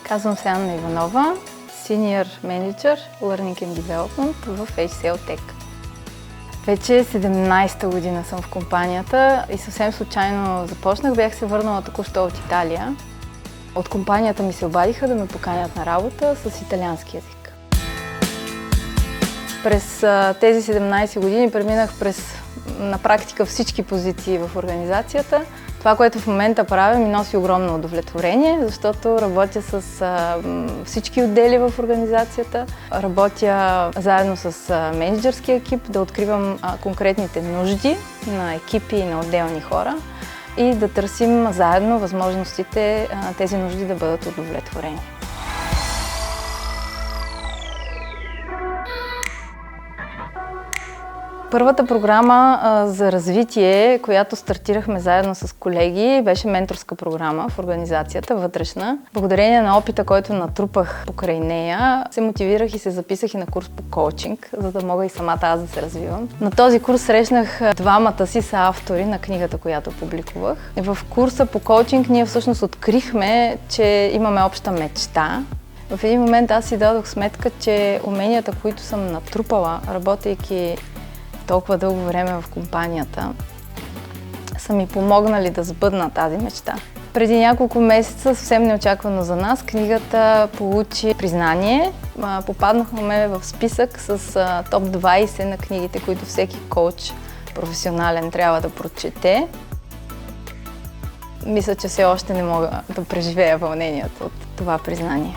Казвам се Анна Иванова, Senior Manager Learning and Development в HCL Tech. Вече 17-та година съм в компанията и съвсем случайно започнах. Бях се върнала току-що от Италия. От компанията ми се обадиха да ме поканят на работа с италиански език. През тези 17 години преминах през на практика всички позиции в организацията. Това, което в момента правя, ми носи огромно удовлетворение, защото работя с всички отдели в организацията. Работя заедно с мениджърския екип да откривам конкретните нужди на екипи и на отделни хора и да търсим заедно възможностите тези нужди да бъдат удовлетворени. Първата програма за развитие, която стартирахме заедно с колеги, беше менторска програма в организацията, вътрешна. Благодарение на опита, който натрупах покрай нея, се мотивирах и се записах и на курс по коучинг, за да мога и самата аз да се развивам. На този курс срещнах двамата си съавтори на книгата, която публикувах. В курса по коучинг ние всъщност открихме, че имаме обща мечта. В един момент аз си дадох сметка, че уменията, които съм натрупала, работейки толкова дълго време в компанията, са ми помогнали да сбъдна тази мечта. Преди няколко месеца, съвсем неочаквано за нас, книгата получи признание. Попаднахме в списък с топ 20 на книгите, които всеки коуч професионален трябва да прочете. Мисля, че все още не мога да преживея вълнението от това признание.